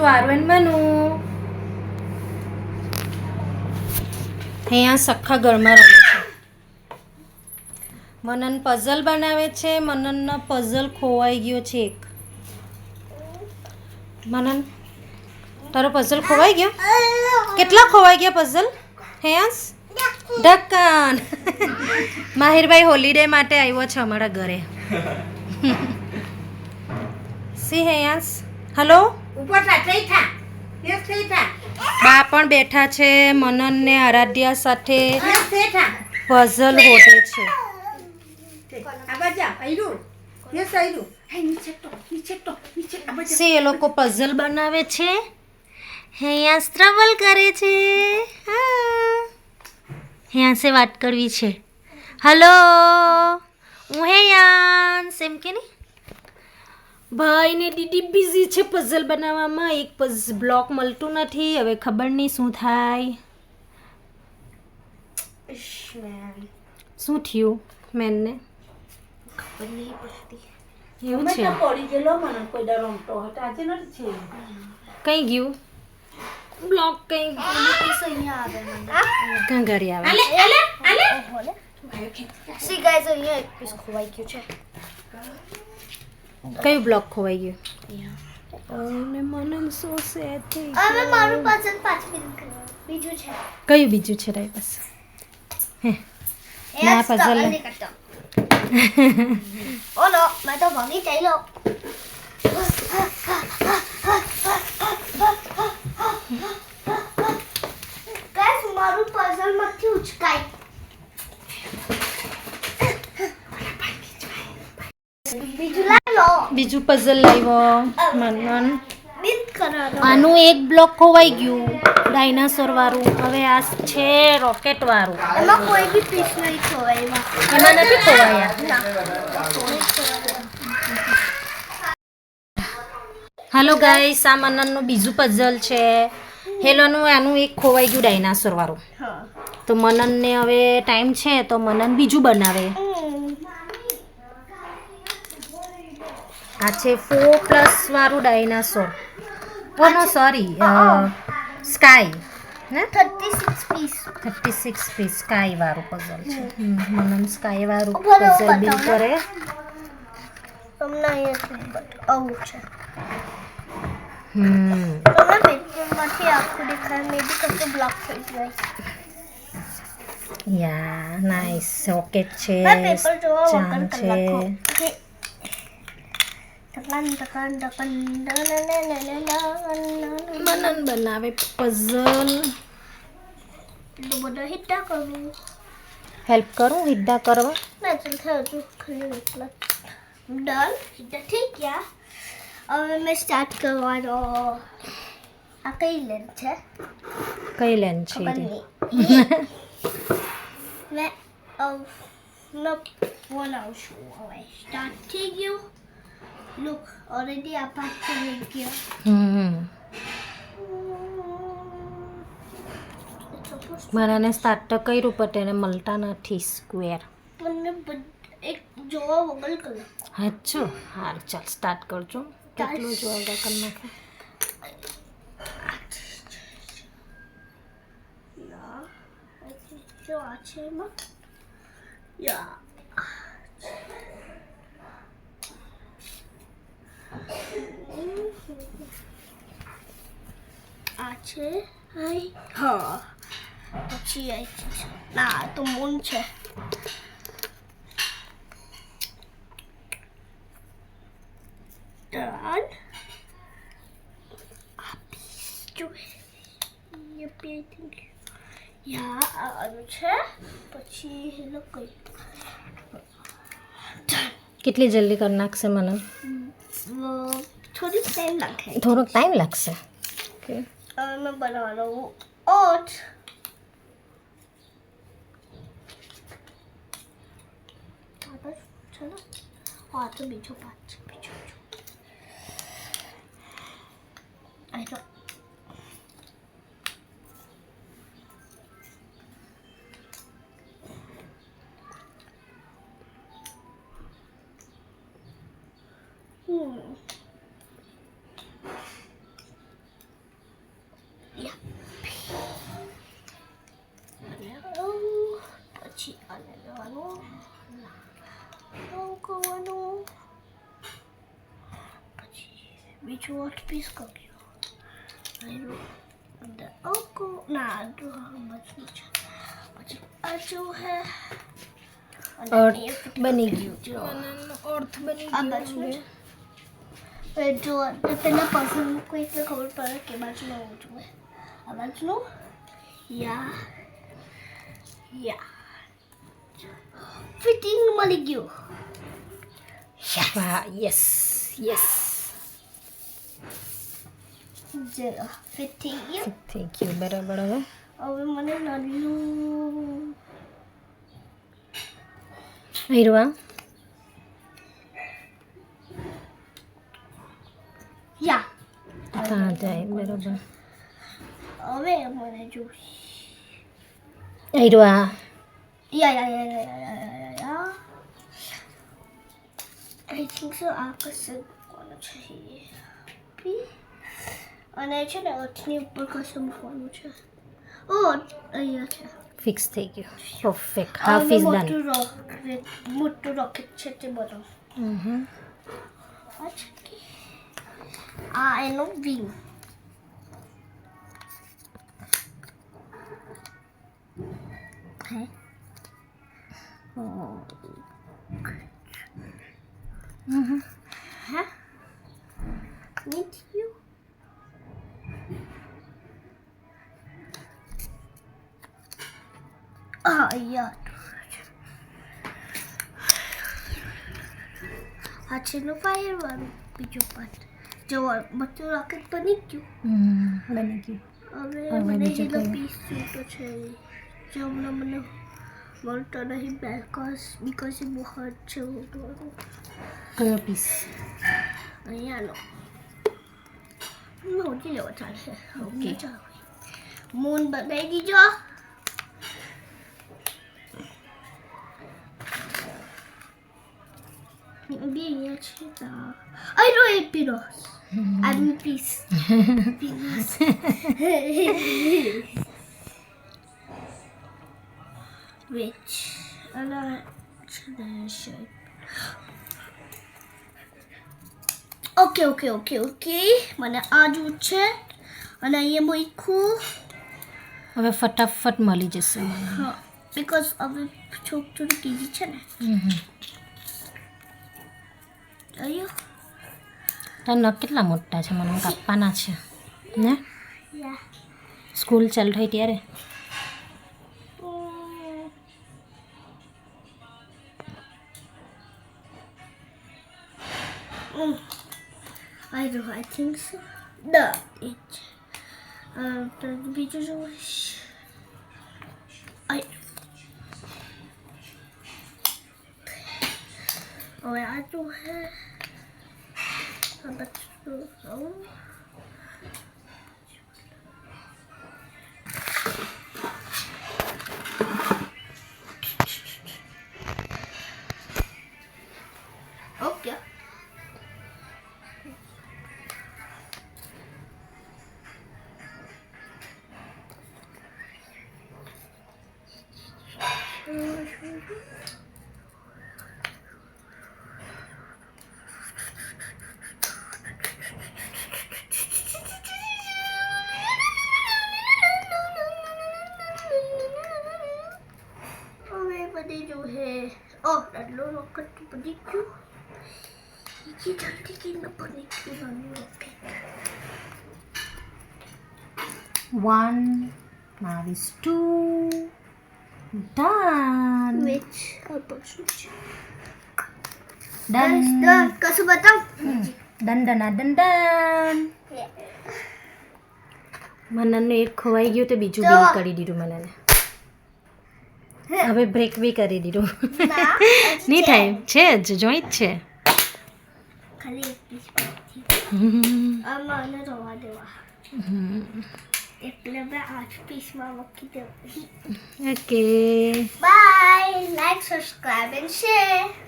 વારુ એન મનુ અહીંયા સખા ઘરમાં રમે છે. મનન પઝલ બનાવે છે. મનનનો પઝલ ખોવાઈ ગયો છે એક. મનન તારો પઝલ ખોવાઈ ગયો? કેટલા ખોવાઈ ગયા પઝલ? હેયાસ ઢક્કન. માહિરભાઈ હોલિડે માટે આવ્યો છે અમારા ઘરે. સી હેયાસ હલો બા પણ બેઠા છે. મનન ને આરાધ્યા સાથે પઝલ હોટે છે. એ લોકો પઝલ બનાવે છે. હેયા સ્ટ્રગલ કરે છે. હેયા સે વાત કરવી છે. હલો હું હેયાન સેમ કે નહીં. ભાઈ ને દીદી બિઝી છે પઝલ બનાવવામાં. એક બ્લોક મળતું નથી. હવે ખબર નહીં શું થાય. શું થયું મેનને ખબર નહીં પડતી. એવું છે. પડી ગયેલો મને કોઈ દર રમતો હતો આજે નથી છે. કઈ ગયું બ્લોક કઈ અહીંયા આવે મને ક્યાં ઘરે આવે. સી ગાઈસ અહીંયા એક પીસ ખોવાઈ ગયું છે. કયું બ્લોક ખોવાઈ ગયું? ઓને મનન સો સેડ થઈ ગયું. હવે મારું પસંદ પાછું બીજું છે. કયું બીજું છે તારી પાસે? હે ના પઝલ ઓલો મેં તો ભાગી ચાલ્યો. ગાઈસ મારું પઝલ માંથી ઉચકાય. બીજું લાવ લો. બીજું પઝલ લાવ્યો મનન. બીટ કરવાનો. આનું એક બ્લોક ખોવાઈ ગયું ડાયનાસોર વાળું. હવે આ છે રોકેટ વાળું. એમાં કોઈ બી પીસ નહીં ખોવાય. એમાં નથી ખોવાયા. હાલો ગાઈસ આ મનનનું બીજું પઝલ છે. હેલોનું આનું એક ખોવાઈ ગયું ડાયનાસોર વાળું. તો મનનને હવે ટાઈમ છે તો મનન બીજું બનાવે. આ છે 4+ વાળું ડાયનાસોર. ઓ નો સોરી સ્કાય ને 36 પીસ. 36 પીસ સ્કાય વાળું પઝલ છે. મનન સ્કાય વાળું પઝલ બિલ્ડ કરે. તમને અહીંયા આવું છે. તમને પેપરમાંથી આખું દેખાય. મે બી કશું બ્લોક થઈ જાય. યા નાઈસ રોકેટ છે. પેપર જોવા ચાંદ વગર છે. કલાકો. મનન બનાવે પઝલ. તો બધા હિટ્ટા કરું. હેલ્પ કરું હિદ્દા કરવા. ના ચાલ થયો તું ખાલી એટલા ડન. હિટ્ટા થઈ ગયા. હવે મેં સ્ટાર્ટ કરવાનો. આ કઈ લેન છે? કઈ લેન છે ખબર રે? નહીં. મેં બનાવું છું. હવે સ્ટાર્ટ થઈ ગયું. લુક ઓલરેડી આ પાર્ટ થઈ ગયો. મારાને સ્ટાર્ટ તો કર્યું પણ એને મળતા નથી સ્ક્વેર. મને એક જોવા વગર કરો. હાચો હાર ચાલ સ્ટાર્ટ કરજો. કેટલું જોવા વગર કરી નાખે. જો આ છે એમાં યા આ છે. હા પછી આ છે. ના આ તો મૂન છે. ડન. જો ये पेंटिंग યા આનું છે. પછી હેલો કઈ કેટલી જલ્દી કરી નાખશે મને? થોડી ટાઈમ લાગે. થોડોક ટાઈમ લાગશે. ઓકે હવે મેં બનાવવાનો ઓટ. ચલો આ તો બીજો પાર્ટ છે. બીજો આઈ તો કરવાનું પછી બીજું 8 પીસ કર્યું અંદર ઓકો ના જો બચું છે પછી આ જો હે અર્થ બની ગયું અર્થ બની આ બાજુ જો પેલા પઝલ મૂકવું એટલે ખબર પડે કે બાજુમાં હોવું જોઈએ આ બાજુનું યા ફિટિંગ મળી ગયું વાહ યસ યસ જે ફિટ થઈ ગયું થઈ ગયું બરાબર હવે હવે મને નાનું હીરવા યા ત્યાં જાય બરાબર હવે મને જો હીરવા યા આઈ થિંક સો આ કશું કોનું છે અને છે ને અર્થની ઉપર કશું મૂકવાનું છે ઓ અહીંયા છે ફિક્સ થઈ ગયું પરફેક્ટ હાફ ઇઝ ડન મોટું રોકેટ છે તે બધું આ એનો વિંગ હે હે Meet you. યાર આ છેલ્લું ફાયર વાળું બીજું પાર્ટ જો બધું રોકેટ બની ગયું બની ગયું હવે મને હીરો પીસ જોઈતો છે જે હમણાં મને મળતો નહીં બીકોઝ એ બહુ હાર્ડ છે કયો પીસ અહીંયાનો નોંધી લેવો ચાલશે ઓકે ચાલો મૂન બનાવી દીજો બે અહીંયા છે આઈ નો એ પીરોસ આર્મી પીસ પીસ which અને ઓકે મને આ જ છે અને અહીંયા મૂક્યું હવે ફટાફટ મળી જશે હા બીકોઝ હવે થોડું કીજી છે ને અయ్యో તાર નખ કેટલા મોટા છે મને કાપવાના છે ને યા સ્કૂલ ચાલુ થઈ ત્યારે I think so. The it. બીજું જો હવે આ તો હે ઓકે बने जो है और डल्लो रॉकेट बनी क्यों ये जल्दी की न बनी क्यों rocket 1 now is 2 done which opposite done done कसं बताओ done મને એક ખવાઈ ગયું તો બીજું બી કરી દીધું મને હવે બ્રેક બી કરી દીધું નહીં થાય છે જ જોઈ જ છે ખાલી એક પીસ બાકી આમાં મને રવા દેવા એટલે મેં 8 પીસમાં મૂકી દેવું okay bye like subscribe and share